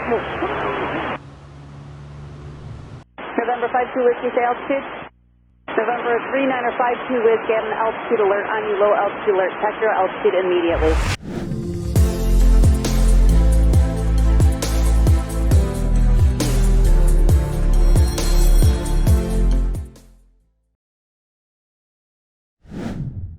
November 52 Whiskey, say altitude. November 39 or 52 Whiskey, get an altitude alert on you, low altitude alert. Check your altitude immediately.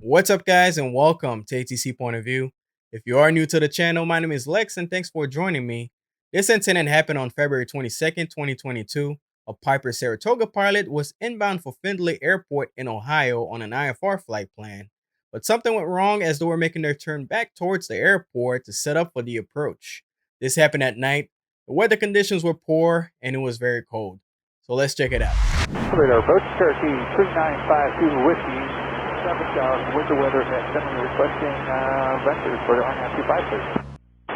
What's up, guys, and welcome to ATC Point of View. If you are new to the channel, my name is Lex and thanks for joining me. This incident happened on February 22nd, 2022. A Piper Saratoga pilot was inbound for Findlay Airport in Ohio on an IFR flight plan, but something went wrong as they were making their turn back towards the airport to set up for the approach. This happened at night. The weather conditions were poor and it was very cold. So let's check it out. Radar approach, Cherokee 3952 Whiskey, 7000, winter weather at 7, requesting vectors for the RNAV 253.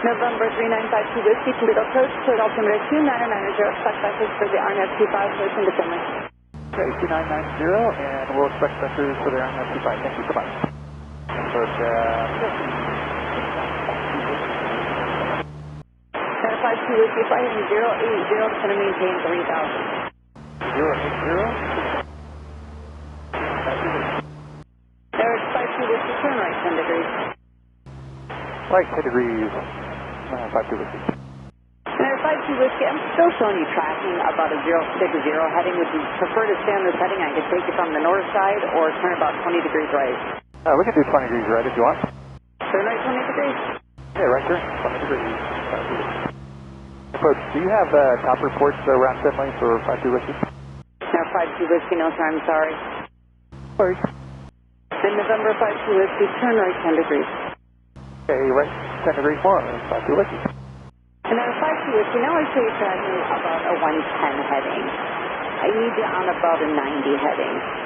November 3952 Whiskey, Toledo approach, cleared altimeter 2990, expect vectors for the RNAV 253 into Finland. Okay, 2990, and we'll expect vectors for the RNAV 25. Thank you, goodbye. Approach, Center 52 Whiskey, flight heading 080, it's going to maintain 3000. 080. There's 52 Whiskey, turn right 10 degrees. Right 10 degrees, 52 Whiskey. Center 52 Whiskey, I'm still showing you tracking about a 060 heading. Would you prefer to stay on this heading? I could take you from the north side or turn about 20 degrees right. We can do 20 degrees right if you want. Turn right 20 degrees. Yeah, right turn, 20 degrees. Approach, do you have top reports around Finlay for 52 Whiskey? Center 52 Whiskey, no sir, I'm sorry. Sorry. Then November 52 Whiskey, turn right 10 degrees. Okay, right 10 degrees more, 52 Whiskey. And then 52 Whiskey, now I show you tracking about a 110 heading. I need you on about a 90 heading.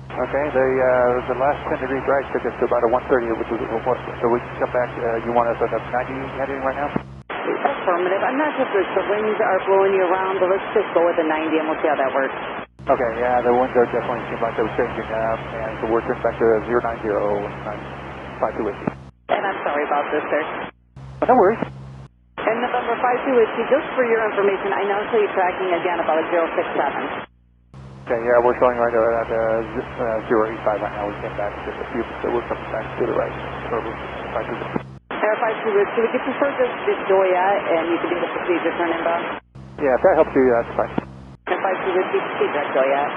Okay, the last 10 degrees right took us to about a 130, which was what, so we can come back, you want us at a 90 heading right now? Affirmative. I'm not sure if the winds are blowing you around, but let's just go with the 90 and we'll see how that works. Okay, yeah, the winds are definitely seem like they were changing, and so we're turning back to 090, 52 Whiskey. And I'm sorry about this, sir. No worries. And November 52 Whiskey, just for your information, I now show you tracking again about a 067. Okay, yeah, we're showing right at 085 right now. We came back just a few, so we're coming back to the right. So we're 52. Air 52 Whiskey, would you prefer just Victoria and you can do the procedure turn inbound? Yeah, if that helps you, that's fine. Air 52 Whiskey, proceed direct Joliet.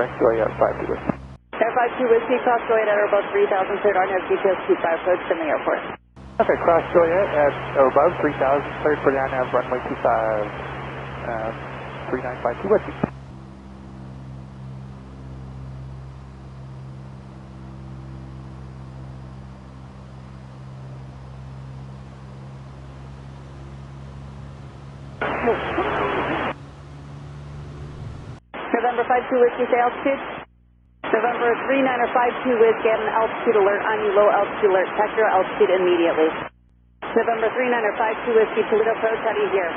Direct Joliet, 52 Whiskey. Air 52 Whiskey, cross Joliet at or above 3,000, cleared RNAV details 25 approach Findlay Airport. Okay, cross Joliet at or above 3,000, cleared for the RNAV runway 25, 3952 Whiskey. November 52 Whiskey, say altitude. November 39 or 52 Whiskey, get an altitude alert on you, low altitude alert. Check your altitude immediately. November 39 or 52 Whiskey, Toledo approach, how do you hear?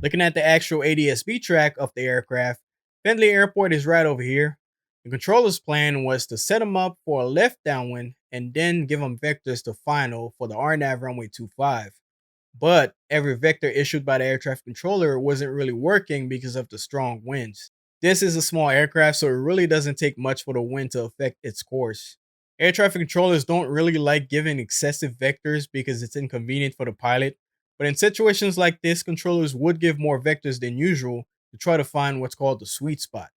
Looking at the actual ADS-B track of the aircraft, Findlay Airport is right over here. The controller's plan was to set them up for a left downwind and then give them vectors to final for the RNAV runway 25. But every vector issued by the air traffic controller wasn't really working because of the strong winds. This is a small aircraft, so it really doesn't take much for the wind to affect its course. Air traffic controllers don't really like giving excessive vectors because it's inconvenient for the pilot, but in situations like this, controllers would give more vectors than usual to try to find what's called the sweet spot.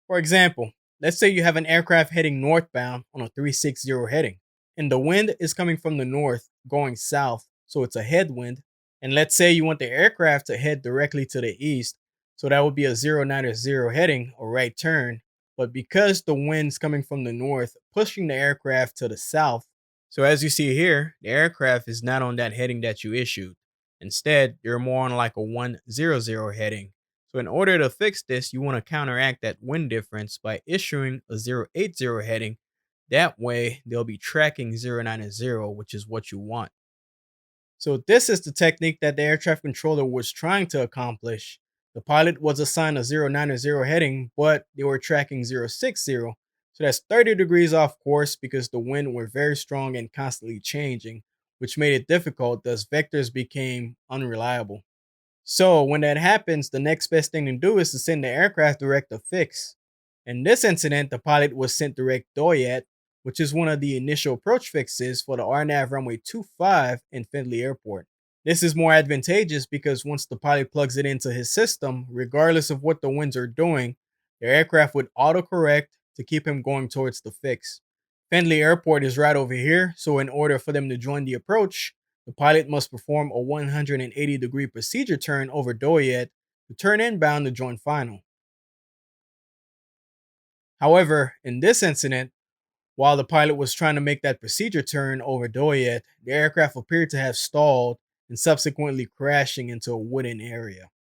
For example, let's say you have an aircraft heading northbound on a 360 heading, and the wind is coming from the north going south, so it's a headwind, and let's say you want the aircraft to head directly to the east, so that would be a 090 heading or right turn, but because the wind's coming from the north, pushing the aircraft to the south, so as you see here, the aircraft is not on that heading that you issued. Instead, you're more on like a 100 heading. So in order to fix this, you want to counteract that wind difference by issuing a 080 heading. That way, they'll be tracking 090, which is what you want. So this is the technique that the air traffic controller was trying to accomplish. The pilot was assigned a 090 heading, but they were tracking 060, so that's 30 degrees off course because the wind were very strong and constantly changing, which made it difficult, thus vectors became unreliable. So when that happens, the next best thing to do is to send the aircraft direct to fix. In this incident, the pilot was sent direct Doyat, which is one of the initial approach fixes for the RNAV runway 25 in Findlay Airport. This is more advantageous because once the pilot plugs it into his system, regardless of what the winds are doing, the aircraft would autocorrect to keep him going towards the fix. Findlay Airport is right over here, so in order for them to join the approach, the pilot must perform a 180-degree procedure turn over Doyet to turn inbound to join final. However, in this incident, while the pilot was trying to make that procedure turn over Doyet, the aircraft appeared to have stalled and subsequently crashing into a wooden area.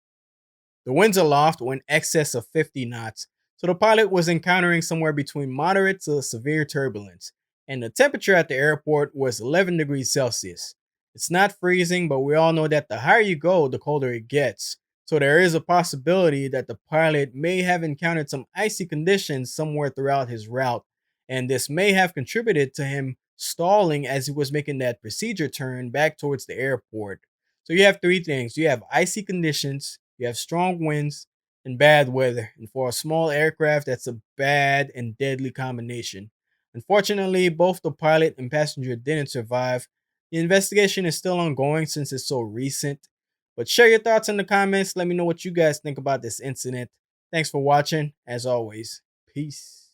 The winds aloft were in excess of 50 knots, so the pilot was encountering somewhere between moderate to severe turbulence, and the temperature at the airport was 11 degrees Celsius. It's not freezing, but we all know that the higher you go, the colder it gets. So there is a possibility that the pilot may have encountered some icy conditions somewhere throughout his route, and this may have contributed to him stalling as he was making that procedure turn back towards the airport. So you have three things. You have icy conditions, you have strong winds, and bad weather. And for a small aircraft, that's a bad and deadly combination. Unfortunately, both the pilot and passenger didn't survive. The investigation is still ongoing since it's so recent. But share your thoughts in the comments. Let me know what you guys think about this incident. Thanks for watching. As always, peace.